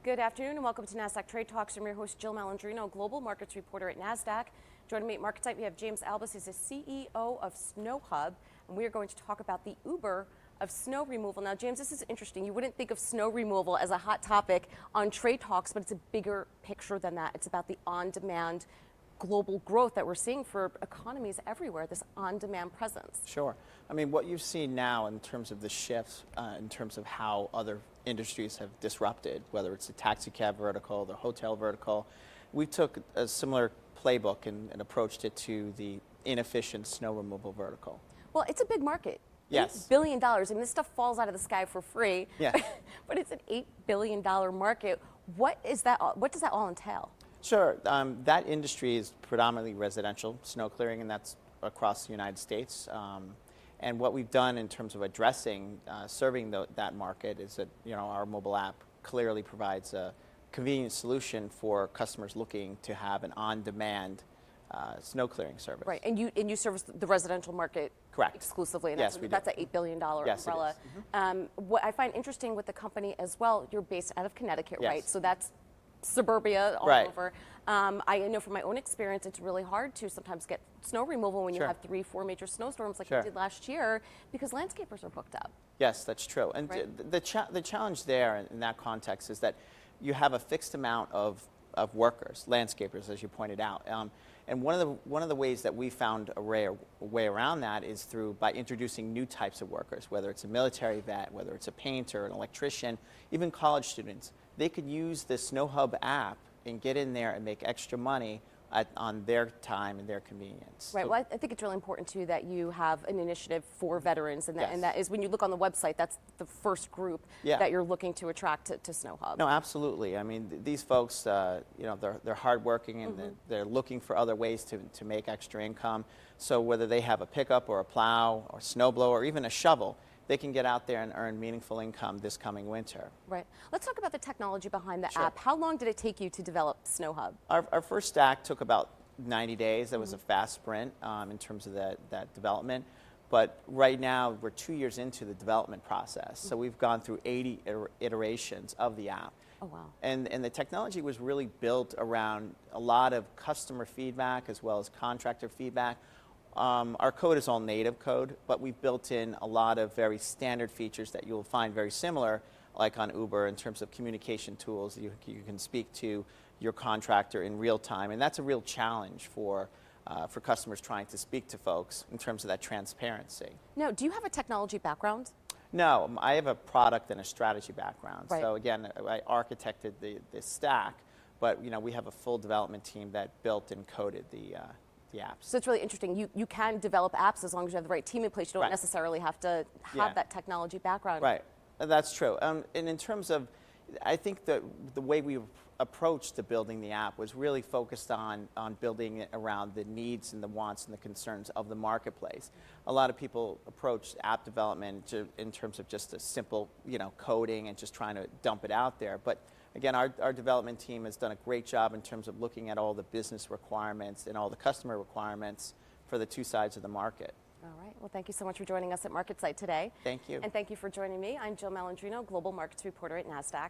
Good afternoon and welcome to Nasdaq Trade Talks. I'm your host, Jill Malandrino, Global Markets Reporter at Nasdaq. Joining me at MarketSite, we have James Albis, who's the CEO of Snohub, and we are going to talk about the Uber of snow removal. Now, James, this is interesting. You wouldn't think of snow removal as a hot topic on Trade Talks, but it's a bigger picture than that. It's about the on-demand global growth that we're seeing for economies everywhere, this on-demand presence. Sure. I mean, what you've seen now in terms of the shifts, in terms of how other industries have disrupted, whether it's the taxi cab vertical, the hotel vertical, we took a similar playbook and approached it to the inefficient snow removal vertical. Well, it's a big market. Yes. $8 billion. I mean, this stuff falls out of the sky for free. Yeah. But it's an $8 billion market. What is that? What does that all entail? Sure. That industry is predominantly residential snow clearing, and that's across the United States. And what we've done in terms of addressing, serving that market is that, our mobile app clearly provides a convenient solution for customers looking to have an on-demand snow clearing service. Right, and you service the residential market. Correct. Exclusively. And yes, we do. That's an $8 billion yes, umbrella. It is. What I find interesting with the company as well, you're based out of Connecticut, yes. right? So that's suburbia all right. over. I know from my own experience, it's really hard to sometimes get snow removal when you sure. have 3-4 major snowstorms like sure. we did last year, because landscapers are booked up. Yes, that's true. And right? the challenge there in that context is that you have a fixed amount of workers, landscapers, as you pointed out. And one of the ways that we found a way around that is by introducing new types of workers, whether it's a military vet, whether it's a painter, an electrician, even college students. They could use the Snohub app and get in there and make extra money on their time and their convenience. Right. Well, I think it's really important too that you have an initiative for veterans, and that is when you look on the website, that's the first group that you're looking to attract to Snohub. No, absolutely. I mean, these folks, they're hardworking and they're looking for other ways to make extra income. So whether they have a pickup or a plow or snowblower or even a shovel, they can get out there and earn meaningful income this coming winter. Right. Let's talk about the technology behind the sure. app. How long did it take you to develop Snohub? Our first stack took about 90 days. That was a fast sprint in terms of that development. But right now, we're 2 years into the development process. So we've gone through 80 iterations of the app. Oh, wow. And the technology was really built around a lot of customer feedback as well as contractor feedback. Our code is all native code, but we've built in a lot of very standard features that you'll find very similar, like on Uber, in terms of communication tools. You can speak to your contractor in real time, and that's a real challenge for customers trying to speak to folks in terms of that transparency. Now, do you have a technology background? No, I have a product and a strategy background. Right. So again, I architected the stack, but we have a full development team that built and coded the apps. So it's really interesting. You can develop apps as long as you have the right team in place. You don't right. necessarily have to have that technology background. Right. That's true. And in terms of, I think the way we approached to building the app was really focused on building it around the needs and the wants and the concerns of the marketplace. A lot of people approach app development in terms of just a simple, coding and just trying to dump it out there. But again, our development team has done a great job in terms of looking at all the business requirements and all the customer requirements for the two sides of the market. All right. Well, thank you so much for joining us at MarketSite today. Thank you. And thank you for joining me. I'm Jill Malandrino, Global Markets Reporter at Nasdaq.